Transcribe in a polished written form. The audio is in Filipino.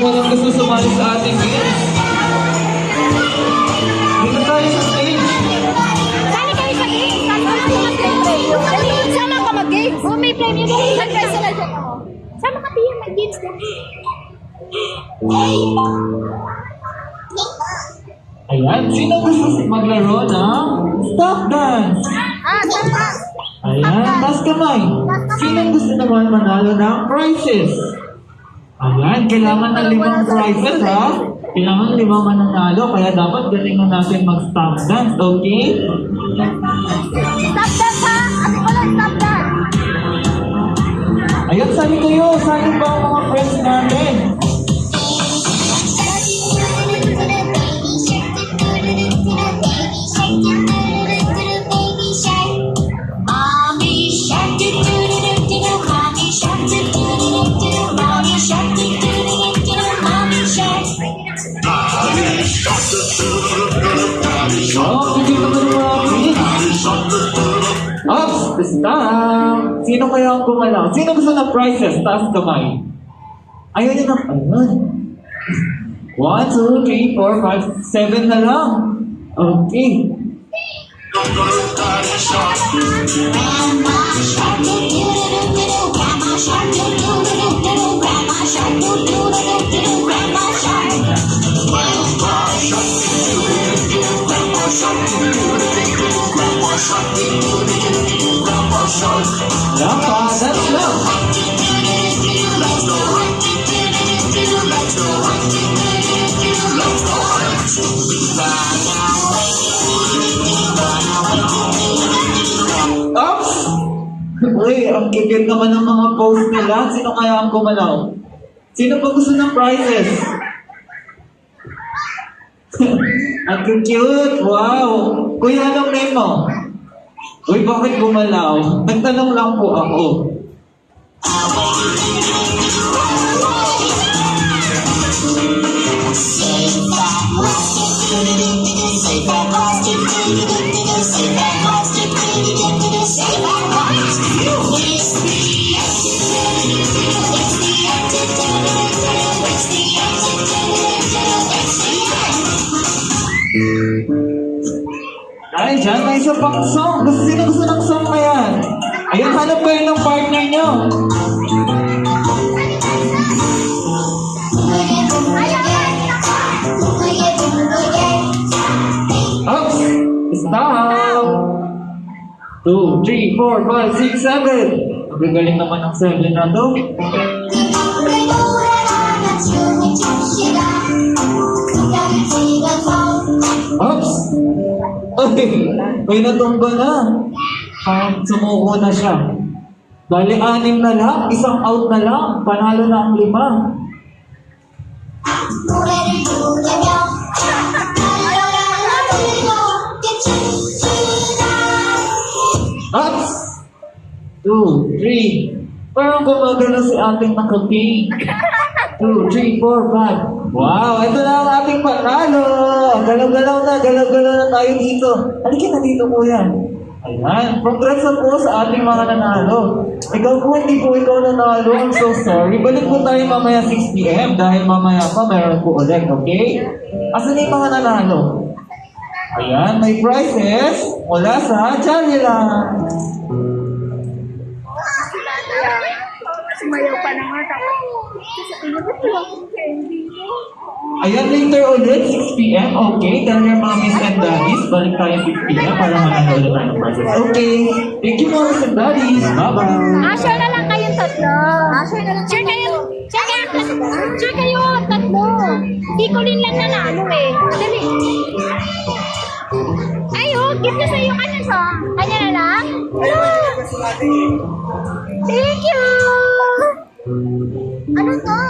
walang gusto sumali sa ating games. Dito tayo sa stage. Sali kayo sa games. Dali, sama ka mag-games. Oh, may premium. Nag-try sila dyan. Sama ka, Tia. Mag-games din. Ayan, sino gusto maglaro ng stop dance? Tama. Ayan, taas kamay. Sino gusto naman manalo ng prizes? Ayan, kailangan ng 5 prizes ha. Kailangan 5 mananalo, kaya dapat galingan natin mag-stop dance, okay? Stop dance, ha? Ate ko lang, stop dance. Ayan, sali kayo. Sali ba ang mga friends natin? Stop! Sino kaya ang gumalaw? Sino gusto ng prizes? Taas kamay. Ayaw niyo na. Ayun. 1, 2, 3, 4, 5, 7 na lang. Okay. Dapat, that's love. Oops! Uy, ang kikit naman ng mga post nila. Sino kaya ang gumalaw? Sino pa gusto ng prizes? Ang cute! Wow! Kuya, anong name mo? Uy, bakit gumalaw? Nagtanong lang po ako. Ay, dyan, may isa pang song. Sino gusto ng song na yan? Ayun, hanap kayo ng partner nyo. Oops! Stop! 2, 3, 4, 5, 6, 7. Ang gagaling naman ng 7 na to. Oops! Ay, may natumba na. Sumuko na siya. Bali, 6 na lang. Isang out na lang. Panalo na ang 5. Oops! 2, 3. Parang gumagano si ating nakaping. 2, 3, 4, 5. Wow, ito na ang ating panalo. Galaw-galaw na tayo dito. Halika na dito, kuya. Ayan, congrats na po sa ating mga nanalo. Ikaw po, hindi po ikaw nanalo. I'm so sorry. Balik po tayo mamaya 6 p.m. dahil mamaya pa meron po ulit, okay? Asan na yung mga nanalo? Ayan, may prizes mula sa Jarilan. Sumayaw pa naman ako. Ayan, later ulit, 6 p.m. Okay, tell your mommies and daddies. Balik tayo 6 p.m. para manalo ulit tayo ng prizes. Okay, thank you mommies and daddies. Bye-bye. Share na lang kayong tatlo. Share na lang. Share kayo. Share kayo tatlo. Hindi ko rin lang nanalo eh. Dali. Ayo, gift na sa'yo. Kanya sa? Kanya na lang? Thank you. Ano to?